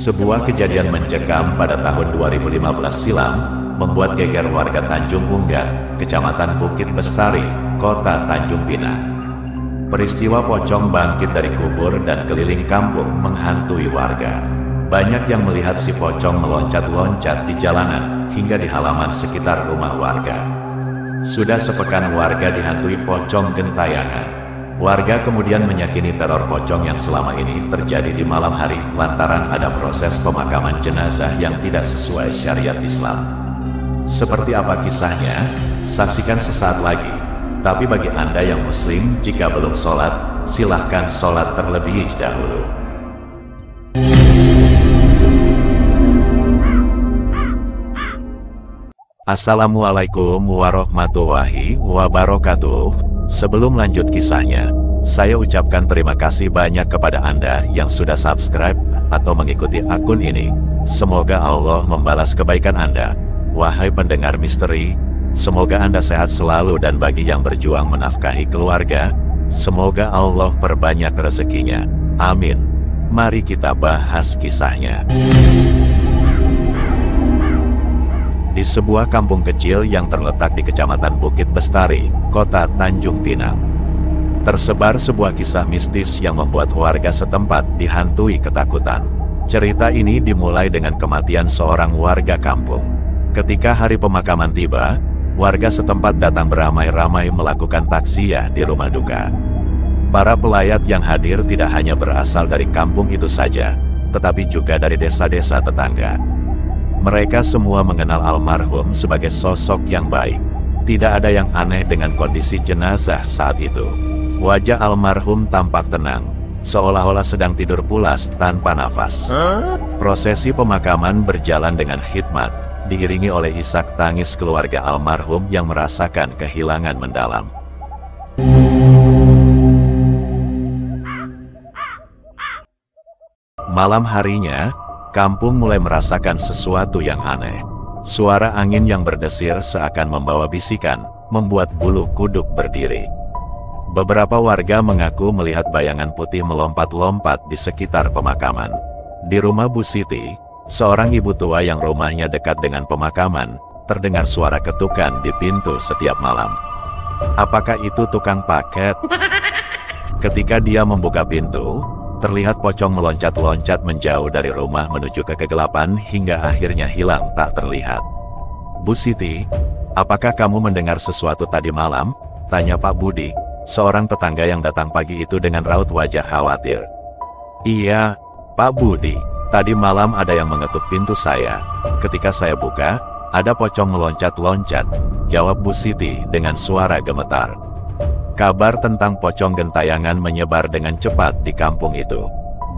Sebuah kejadian mencekam pada tahun 2015 silam, membuat geger warga Tanjung Unggat, Kecamatan Bukit Bestari, Kota Tanjung Pinang. Peristiwa pocong bangkit dari kubur dan keliling kampung menghantui warga. Banyak yang melihat si pocong meloncat-loncat di jalanan, hingga di halaman sekitar rumah warga. Sudah sepekan warga dihantui pocong gentayangan. Warga kemudian meyakini teror pocong yang selama ini terjadi di malam hari lantaran ada proses pemakaman jenazah yang tidak sesuai syariat Islam. Seperti apa kisahnya? Saksikan sesaat lagi. Tapi bagi Anda yang muslim, jika belum sholat, silahkan sholat terlebih dahulu. Assalamualaikum warahmatullahi wabarakatuh. Sebelum lanjut kisahnya, saya ucapkan terima kasih banyak kepada Anda yang sudah subscribe atau mengikuti akun ini. Semoga Allah membalas kebaikan Anda. Wahai pendengar misteri, semoga Anda sehat selalu, dan bagi yang berjuang menafkahi keluarga, semoga Allah perbanyak rezekinya. Amin. Mari kita bahas kisahnya. Di sebuah kampung kecil yang terletak di Kecamatan Bukit Bestari, Kota Tanjung Pinang, tersebar sebuah kisah mistis yang membuat warga setempat dihantui ketakutan. Cerita ini dimulai dengan kematian seorang warga kampung. Ketika hari pemakaman tiba, warga setempat datang beramai-ramai melakukan takziah di rumah duka. Para pelayat yang hadir tidak hanya berasal dari kampung itu saja, tetapi juga dari desa-desa tetangga. Mereka semua mengenal almarhum sebagai sosok yang baik. Tidak ada yang aneh dengan kondisi jenazah saat itu. Wajah almarhum tampak tenang, seolah-olah sedang tidur pulas tanpa nafas. Prosesi pemakaman berjalan dengan hikmat, diiringi oleh isak tangis keluarga almarhum yang merasakan kehilangan mendalam. Malam harinya, kampung mulai merasakan sesuatu yang aneh. Suara angin yang berdesir seakan membawa bisikan, membuat bulu kuduk berdiri. Beberapa warga mengaku melihat bayangan putih melompat-lompat di sekitar pemakaman. Di rumah Bu Siti, seorang ibu tua yang rumahnya dekat dengan pemakaman, terdengar suara ketukan di pintu setiap malam. Apakah itu tukang paket? Ketika dia membuka pintu, terlihat pocong meloncat-loncat menjauh dari rumah menuju ke kegelapan hingga akhirnya hilang tak terlihat. Bu Siti, apakah kamu mendengar sesuatu tadi malam? Tanya Pak Budi, seorang tetangga yang datang pagi itu dengan raut wajah khawatir. Iya, Pak Budi, tadi malam ada yang mengetuk pintu saya. Ketika saya buka, ada pocong meloncat-loncat, jawab Bu Siti dengan suara gemetar. Kabar tentang pocong gentayangan menyebar dengan cepat di kampung itu.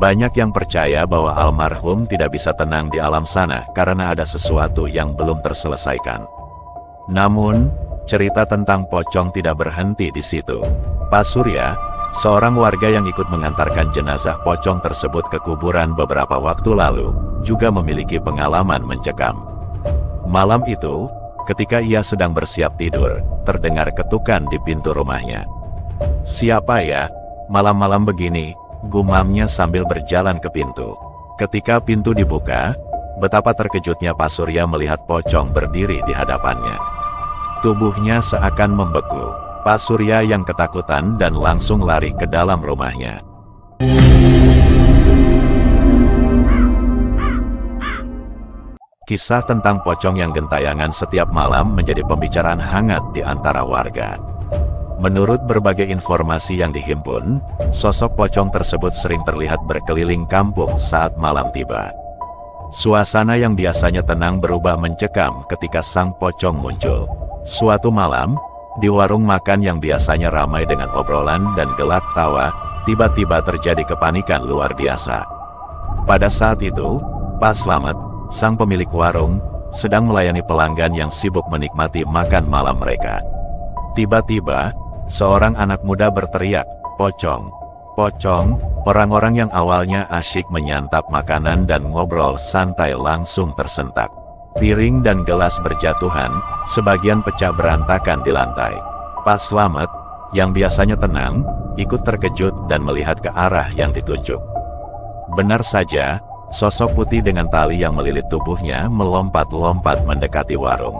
Banyak yang percaya bahwa almarhum tidak bisa tenang di alam sana karena ada sesuatu yang belum terselesaikan. Namun, cerita tentang pocong tidak berhenti di situ. Pak Surya, seorang warga yang ikut mengantarkan jenazah pocong tersebut ke kuburan beberapa waktu lalu, juga memiliki pengalaman mencekam. Malam itu, ketika ia sedang bersiap tidur, terdengar ketukan di pintu rumahnya. Siapa ya? Malam-malam begini, gumamnya sambil berjalan ke pintu. Ketika pintu dibuka, betapa terkejutnya Pak Surya melihat pocong berdiri di hadapannya. Tubuhnya seakan membeku. Pak Surya yang ketakutan dan langsung lari ke dalam rumahnya. Kisah tentang pocong yang gentayangan setiap malam menjadi pembicaraan hangat di antara warga. Menurut berbagai informasi yang dihimpun, sosok pocong tersebut sering terlihat berkeliling kampung saat malam tiba. Suasana yang biasanya tenang berubah mencekam ketika sang pocong muncul. Suatu malam, di warung makan yang biasanya ramai dengan obrolan dan gelak tawa, tiba-tiba terjadi kepanikan luar biasa. Pada saat itu, Pak Slamet, sang pemilik warung, sedang melayani pelanggan yang sibuk menikmati makan malam mereka. Tiba-tiba, seorang anak muda berteriak, "Pocong! Pocong!" Orang-orang yang awalnya asyik menyantap makanan dan ngobrol santai langsung tersentak. Piring dan gelas berjatuhan, sebagian pecah berantakan di lantai. Pak Slamet, yang biasanya tenang, ikut terkejut dan melihat ke arah yang ditunjuk. Benar saja, Sosok putih dengan tali yang melilit tubuhnya melompat-lompat mendekati warung.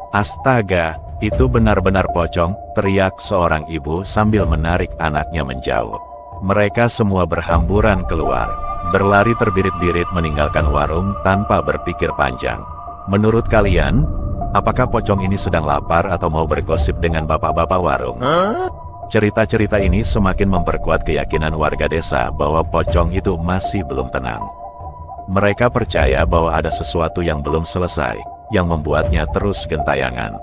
"Astaga, itu benar-benar pocong!" teriak seorang ibu sambil menarik anaknya menjauh. Mereka semua berhamburan keluar, berlari terbirit-birit meninggalkan warung tanpa berpikir panjang. Menurut kalian, apakah pocong ini sedang lapar atau mau bergosip dengan bapak-bapak warung? Cerita-cerita ini semakin memperkuat keyakinan warga desa bahwa pocong itu masih belum tenang. Mereka percaya bahwa ada sesuatu yang belum selesai, yang membuatnya terus gentayangan.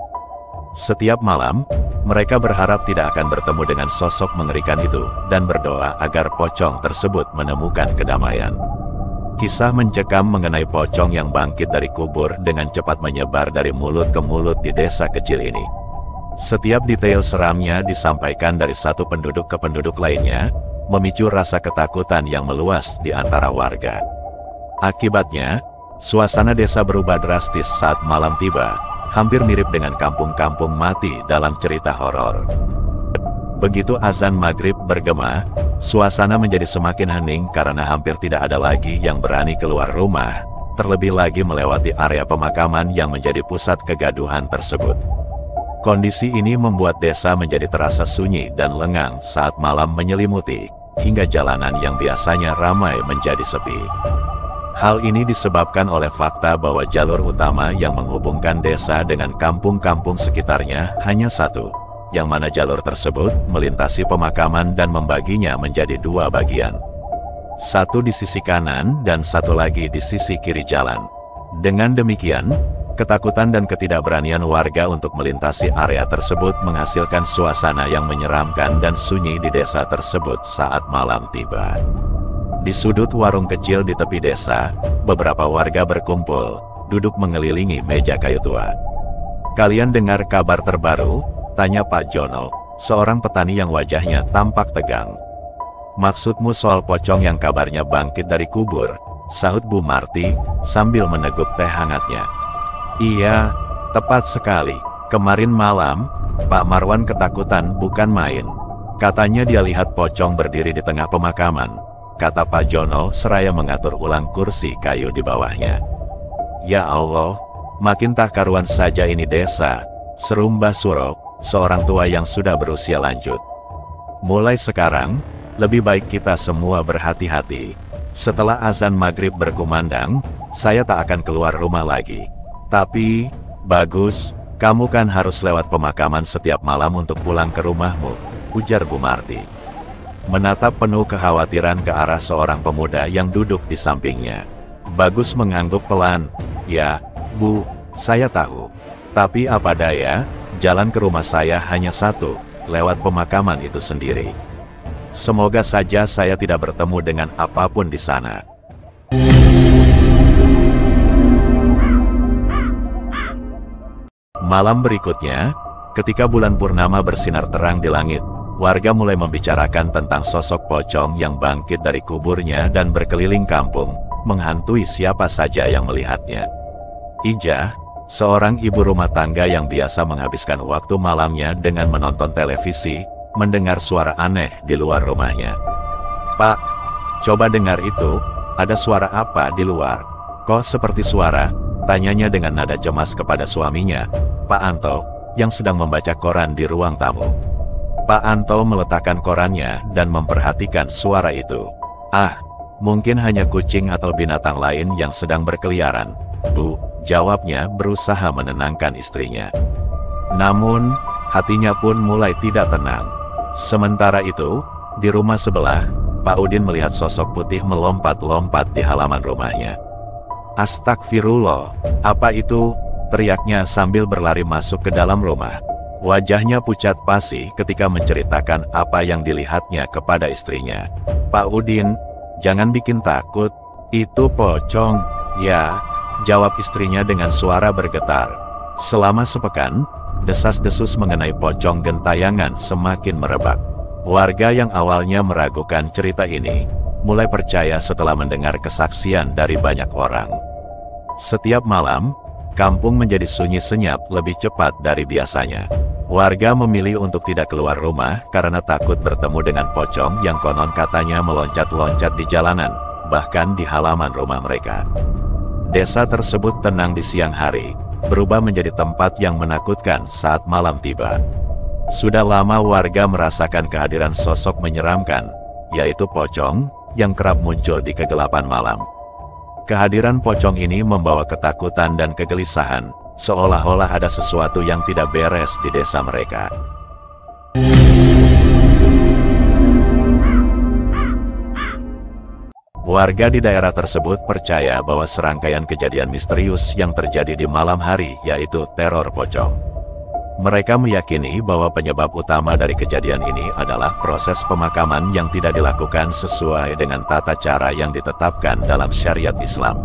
Setiap malam, mereka berharap tidak akan bertemu dengan sosok mengerikan itu, dan berdoa agar pocong tersebut menemukan kedamaian. Kisah mencekam mengenai pocong yang bangkit dari kubur dengan cepat menyebar dari mulut ke mulut di desa kecil ini. Setiap detail seramnya disampaikan dari satu penduduk ke penduduk lainnya, memicu rasa ketakutan yang meluas di antara warga. Akibatnya, suasana desa berubah drastis saat malam tiba, hampir mirip dengan kampung-kampung mati dalam cerita horor. Begitu azan maghrib bergema, suasana menjadi semakin hening karena hampir tidak ada lagi yang berani keluar rumah, terlebih lagi melewati area pemakaman yang menjadi pusat kegaduhan tersebut. Kondisi ini membuat desa menjadi terasa sunyi dan lengang saat malam menyelimuti, hingga jalanan yang biasanya ramai menjadi sepi. Hal ini disebabkan oleh fakta bahwa jalur utama yang menghubungkan desa dengan kampung-kampung sekitarnya hanya satu, yang mana jalur tersebut melintasi pemakaman dan membaginya menjadi dua bagian. Satu di sisi kanan dan satu lagi di sisi kiri jalan. Dengan demikian, ketakutan dan ketidakberanian warga untuk melintasi area tersebut menghasilkan suasana yang menyeramkan dan sunyi di desa tersebut saat malam tiba. Di sudut warung kecil di tepi desa, beberapa warga berkumpul, duduk mengelilingi meja kayu tua. "Kalian dengar kabar terbaru?" tanya Pak Jono, seorang petani yang wajahnya tampak tegang. "Maksudmu soal pocong yang kabarnya bangkit dari kubur?" sahut Bu Marti, sambil meneguk teh hangatnya. "Iya, tepat sekali. Kemarin malam, Pak Marwan ketakutan bukan main. Katanya dia lihat pocong berdiri di tengah pemakaman," kata Pak Jono seraya mengatur ulang kursi kayu di bawahnya. "Ya Allah, makin tak karuan saja ini desa," seru Mbah Suro, seorang tua yang sudah berusia lanjut. "Mulai sekarang, lebih baik kita semua berhati-hati. Setelah azan maghrib berkumandang, saya tak akan keluar rumah lagi. Tapi, bagus, kamu kan harus lewat pemakaman setiap malam untuk pulang ke rumahmu," ujar Bu Marti. Menatap penuh kekhawatiran ke arah seorang pemuda yang duduk di sampingnya. Bagus mengangguk pelan. "Ya, Bu, saya tahu. Tapi apa daya, jalan ke rumah saya hanya satu, lewat pemakaman itu sendiri. Semoga saja saya tidak bertemu dengan apapun di sana." Malam berikutnya, ketika bulan purnama bersinar terang di langit, warga mulai membicarakan tentang sosok pocong yang bangkit dari kuburnya dan berkeliling kampung, menghantui siapa saja yang melihatnya. Ijah, seorang ibu rumah tangga yang biasa menghabiskan waktu malamnya dengan menonton televisi, mendengar suara aneh di luar rumahnya. "Pak, coba dengar itu, ada suara apa di luar? Kok seperti suara?" tanyanya dengan nada cemas kepada suaminya, Pak Anto, yang sedang membaca koran di ruang tamu. Pak Anto meletakkan korannya dan memperhatikan suara itu. "Ah, mungkin hanya kucing atau binatang lain yang sedang berkeliaran, Bu," jawabnya berusaha menenangkan istrinya. Namun, hatinya pun mulai tidak tenang. Sementara itu, di rumah sebelah, Pak Udin melihat sosok putih melompat-lompat di halaman rumahnya. "Astagfirullah, apa itu?" teriaknya sambil berlari masuk ke dalam rumah. Wajahnya pucat pasi ketika menceritakan apa yang dilihatnya kepada istrinya. "Pak Udin, jangan bikin takut, itu pocong." "Ya," jawab istrinya dengan suara bergetar. Selama sepekan, desas-desus mengenai pocong gentayangan semakin merebak. Warga yang awalnya meragukan cerita ini, mulai percaya setelah mendengar kesaksian dari banyak orang. Setiap malam, kampung menjadi sunyi senyap lebih cepat dari biasanya. Warga memilih untuk tidak keluar rumah karena takut bertemu dengan pocong yang konon katanya meloncat-loncat di jalanan, bahkan di halaman rumah mereka. Desa tersebut tenang di siang hari, berubah menjadi tempat yang menakutkan saat malam tiba. Sudah lama warga merasakan kehadiran sosok menyeramkan, yaitu pocong, yang kerap muncul di kegelapan malam. Kehadiran pocong ini membawa ketakutan dan kegelisahan, seolah-olah ada sesuatu yang tidak beres di desa mereka. Warga di daerah tersebut percaya bahwa serangkaian kejadian misterius yang terjadi di malam hari yaitu teror pocong. Mereka meyakini bahwa penyebab utama dari kejadian ini adalah proses pemakaman yang tidak dilakukan sesuai dengan tata cara yang ditetapkan dalam syariat Islam.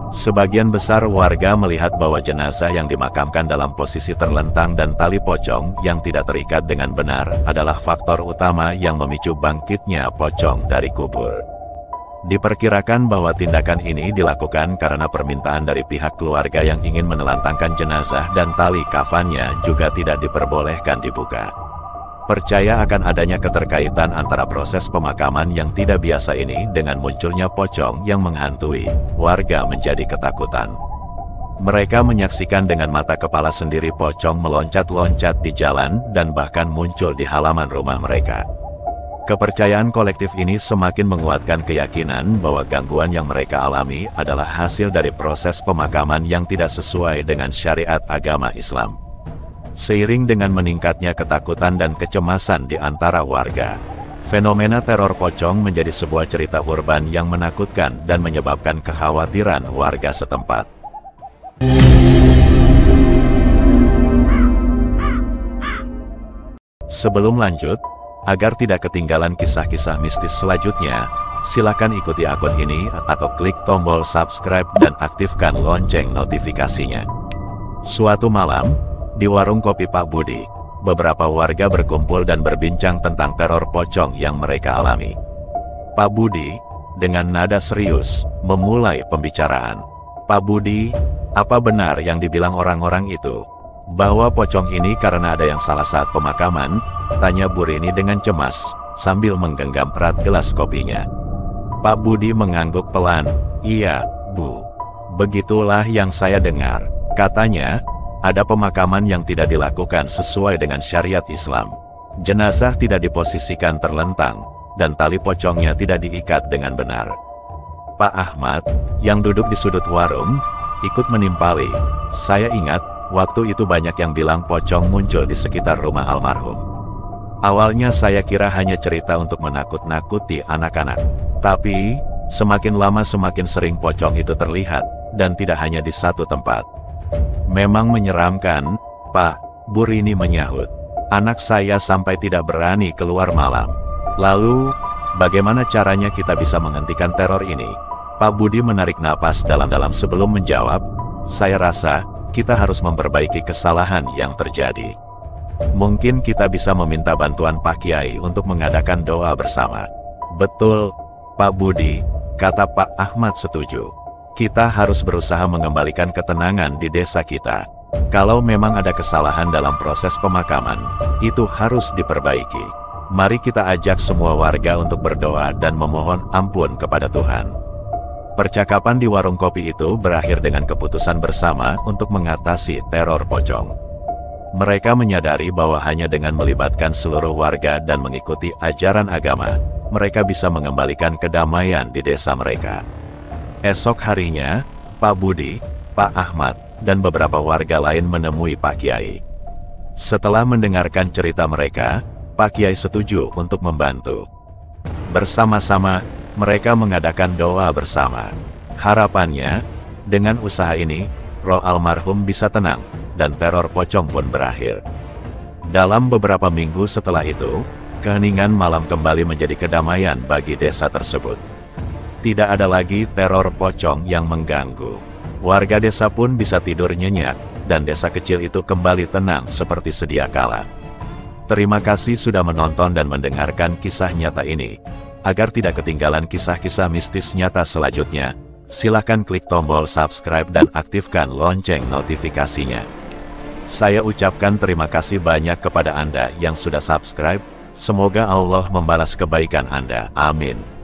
Sebagian besar warga melihat bahwa jenazah yang dimakamkan dalam posisi terlentang dan tali pocong yang tidak terikat dengan benar adalah faktor utama yang memicu bangkitnya pocong dari kubur. Diperkirakan bahwa tindakan ini dilakukan karena permintaan dari pihak keluarga yang ingin menelantangkan jenazah dan tali kafannya juga tidak diperbolehkan dibuka. Percaya akan adanya keterkaitan antara proses pemakaman yang tidak biasa ini dengan munculnya pocong yang menghantui, warga menjadi ketakutan. Mereka menyaksikan dengan mata kepala sendiri pocong meloncat-loncat di jalan dan bahkan muncul di halaman rumah mereka. Kepercayaan kolektif ini semakin menguatkan keyakinan bahwa gangguan yang mereka alami adalah hasil dari proses pemakaman yang tidak sesuai dengan syariat agama Islam. Seiring dengan meningkatnya ketakutan dan kecemasan di antara warga, fenomena teror pocong menjadi sebuah cerita urban yang menakutkan dan menyebabkan kekhawatiran warga setempat. Sebelum lanjut, agar tidak ketinggalan kisah-kisah mistis selanjutnya, silakan ikuti akun ini atau klik tombol subscribe dan aktifkan lonceng notifikasinya. Suatu malam, di warung kopi Pak Budi, beberapa warga berkumpul dan berbincang tentang teror pocong yang mereka alami. Pak Budi, dengan nada serius, memulai pembicaraan. "Pak Budi, apa benar yang dibilang orang-orang itu? Bahwa pocong ini karena ada yang salah saat pemakaman?" tanya Bu Rini dengan cemas, sambil menggenggam erat gelas kopinya. Pak Budi mengangguk pelan. "Iya, Bu. Begitulah yang saya dengar. Katanya, ada pemakaman yang tidak dilakukan sesuai dengan syariat Islam. Jenazah tidak diposisikan terlentang, dan tali pocongnya tidak diikat dengan benar." Pak Ahmad, yang duduk di sudut warung, ikut menimpali. "Saya ingat, waktu itu banyak yang bilang pocong muncul di sekitar rumah almarhum. Awalnya saya kira hanya cerita untuk menakut-nakuti anak-anak. Tapi, semakin lama semakin sering pocong itu terlihat, dan tidak hanya di satu tempat." "Memang menyeramkan, Pak," Bu Rini menyahut. "Anak saya sampai tidak berani keluar malam. Lalu, bagaimana caranya kita bisa menghentikan teror ini?" Pak Budi menarik napas dalam-dalam sebelum menjawab. "Saya rasa, kita harus memperbaiki kesalahan yang terjadi. Mungkin kita bisa meminta bantuan Pak Kiai untuk mengadakan doa bersama." "Betul, Pak Budi," kata Pak Ahmad setuju. "Kita harus berusaha mengembalikan ketenangan di desa kita. Kalau memang ada kesalahan dalam proses pemakaman, itu harus diperbaiki. Mari kita ajak semua warga untuk berdoa dan memohon ampun kepada Tuhan." Percakapan di warung kopi itu berakhir dengan keputusan bersama untuk mengatasi teror pocong. Mereka menyadari bahwa hanya dengan melibatkan seluruh warga dan mengikuti ajaran agama, mereka bisa mengembalikan kedamaian di desa mereka. Esok harinya, Pak Budi, Pak Ahmad, dan beberapa warga lain menemui Pak Kiai. Setelah mendengarkan cerita mereka, Pak Kiai setuju untuk membantu. Bersama-sama, mereka mengadakan doa bersama. Harapannya, dengan usaha ini, roh almarhum bisa tenang, dan teror pocong pun berakhir. Dalam beberapa minggu setelah itu, keheningan malam kembali menjadi kedamaian bagi desa tersebut. Tidak ada lagi teror pocong yang mengganggu. Warga desa pun bisa tidur nyenyak, dan desa kecil itu kembali tenang seperti sedia kala. Terima kasih sudah menonton dan mendengarkan kisah nyata ini. Agar tidak ketinggalan kisah-kisah mistis nyata selanjutnya, silakan klik tombol subscribe dan aktifkan lonceng notifikasinya. Saya ucapkan terima kasih banyak kepada Anda yang sudah subscribe. Semoga Allah membalas kebaikan Anda. Amin.